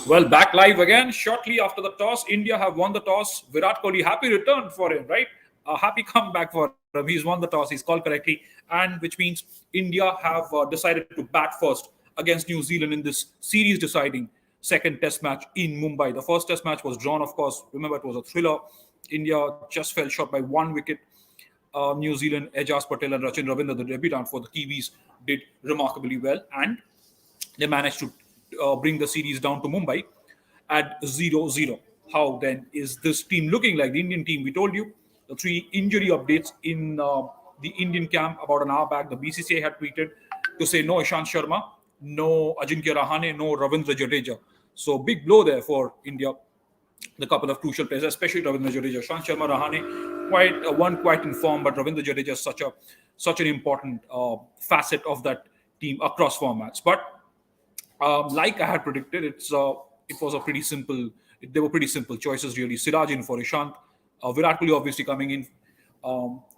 Well, back live again. Shortly after the toss, India have won the toss. Virat Kohli, happy return for him, right? A happy comeback for him. He's won the toss. He's called correctly, and which means India have decided to bat first against New Zealand in this series-deciding second Test match in Mumbai. The first Test match was drawn, of course. Remember, it was a thriller. India just fell short by 1 wicket. New Zealand, Ejaz Patel and Rachin Ravindra, the debutant for the Kiwis, did remarkably well, and they managed to bring the series down to Mumbai at 0-0. How then is this team looking like? The Indian team, we told you, the three injury updates in the Indian camp about an hour back. The BCCI had tweeted to say no Ishant Sharma, no Ajinkya Rahane, no Ravindra Jadeja. So big blow there for India. The couple of crucial players, especially Ravindra Jadeja. Ishant Sharma, Rahane, quite in form, but Ravindra Jadeja is such an important facet of that team across formats. But like I had predicted, it was a pretty simple. They were pretty simple choices, really. Siraj in for Ishant, Virat Kohli obviously coming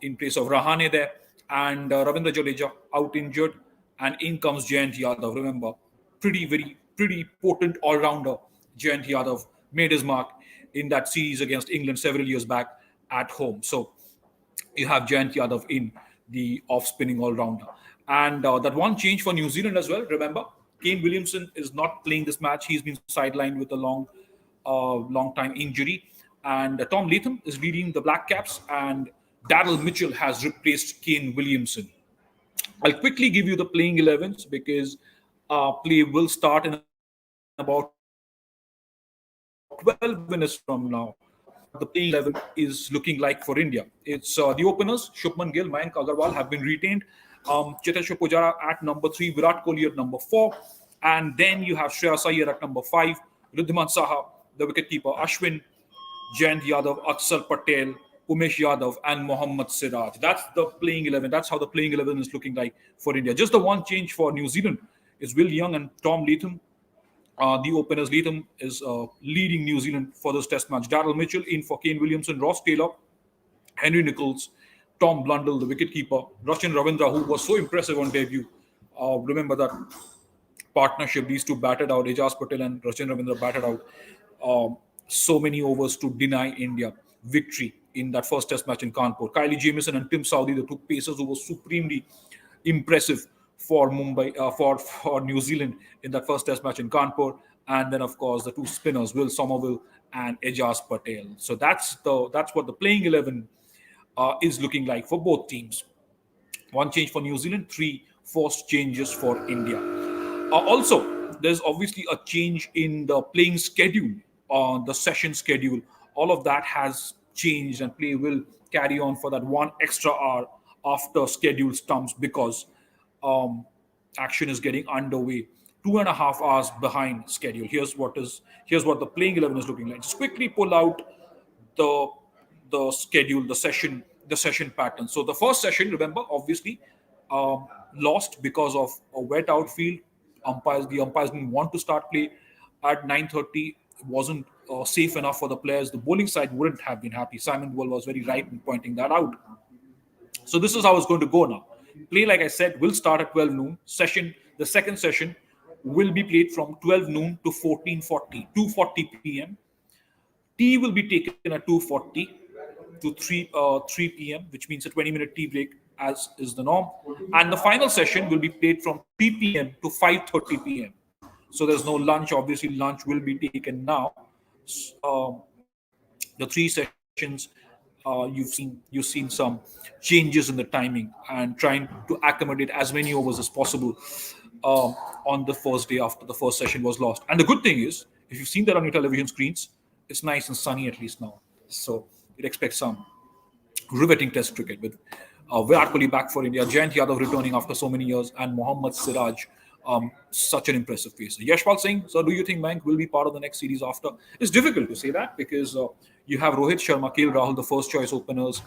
in place of Rahane there, and Ravindra Jadeja out injured, and in comes Jayant Yadav. Remember, pretty potent all rounder. Jayant Yadav made his mark in that series against England several years back at home. So you have Jayant Yadav in the off-spinning all-rounder. And that one change for New Zealand as well. Remember, Kane Williamson is not playing this match. He's been sidelined with a long time injury. And Tom Latham is leading the Black Caps, and Daryl Mitchell has replaced Kane Williamson. I'll quickly give you the playing 11s because play will start in about 12 minutes from now. The playing 11 is looking like for India. It's the openers, Shubman Gill, Mayank Agarwal have been retained. Cheteshwar Pujara at number 3, Virat Kohli at number 4. And then you have Shreyas Iyer at number 5, Riddhiman Saha, the wicketkeeper, Ashwin, Jayant Yadav, Axar Patel, Umesh Yadav, and Mohammed Siraj. That's the playing 11. That's how the playing 11 is looking like for India. Just the one change for New Zealand is Will Young and Tom Latham. The openers, Latham is leading New Zealand for this test match. Daryl Mitchell in for Kane Williamson, Ross Taylor, Henry Nicholls, Tom Blundell, the wicketkeeper, Rachin Ravindra, who was so impressive on debut. Remember that partnership, these two batted out, Ejaz Patel and Rachin Ravindra batted out so many overs to deny India victory in that first test match in Kanpur. Kylie Jamieson and Tim Southee, the two pacers who were supremely impressive for Mumbai, for New Zealand in that first test match in Kanpur. And then, of course, the two spinners, Will Somerville and Ejaz Patel. So that's what the playing 11 is looking like for both teams. One change for New Zealand, 3 forced changes for India. Also, there's obviously a change in the playing schedule, the session schedule. All of that has changed, and play will carry on for that 1 extra hour after schedule stumps because action is getting underway 2.5 hours behind schedule. Here's what the playing 11 is looking like. Just quickly pull out the schedule, the session pattern. So the first session, remember, obviously lost because of a wet outfield. The umpires didn't want to start play at 9:30. It wasn't safe enough for the players. The bowling side wouldn't have been happy. Simon Dewell was very right in pointing that out. So this is how it's going to go now. Play, like I said, will start at 12 noon. The second session will be played from 12 noon to 14:40, 2:40 p.m. Tea will be taken at 2:40 to 3 p.m., which means a 20-minute tea break, as is the norm. And the final session will be played from 3 p.m. to 5:30 p.m. So there's no lunch. Obviously, lunch will be taken now. The 3 sessions, you've seen some changes in the timing and trying to accommodate as many overs as possible on the first day after the first session was lost. And the good thing is, if you've seen that on your television screens, it's nice and sunny at least now. So you'd expect some riveting test cricket with Virat Kohli back for India, Jayant Yadav returning after so many years, and Mohammed Siraj, such an impressive pacer. Yashpal Singh, so do you think Mayank will be part of the next series after? It's difficult to say that because you have Rohit Sharma, KL Rahul, the first choice openers.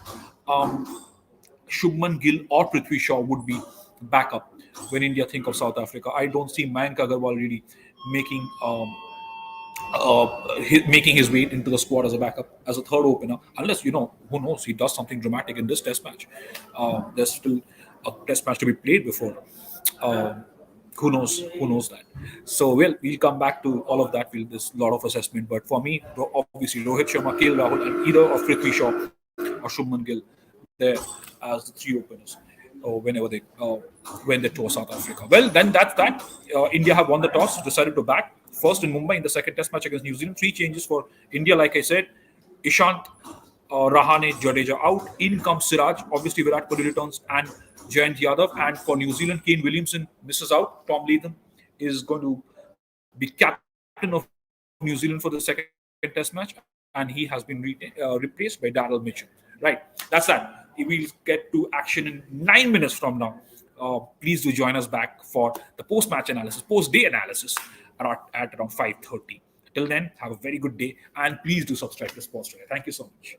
Shubman Gill or Prithvi Shaw would be backup when India think of South Africa. I don't see Mayank Agarwal really making his way into the squad as a backup, as a third opener, unless, who knows, he does something dramatic in this test match. There's still a test match to be played before Who knows that? So we'll come back to all of that. There's a lot of assessment, but for me, obviously Rohit Sharma, KL Rahul, and either of Prithvi Shaw or Shubman Gill there as the three openers. Whenever they when they tour South Africa. Well, then that's that. India have won the toss, decided to bat first in Mumbai in the second Test match against New Zealand. Three changes for India, like I said: Ishant, Rahane, Jadeja out. In comes Siraj. Obviously, Virat Kohli returns and Jayant Yadav. And for New Zealand, Kane Williamson misses out. Tom Latham is going to be captain of New Zealand for the second Test match, and he has been replaced by Daryl Mitchell. Right, that's that. We'll get to action in 9 minutes from now. Please do join us back for the post-match analysis, post-day analysis at around 5:30. Till then, have a very good day, and please do subscribe to Sports Today. Thank you so much.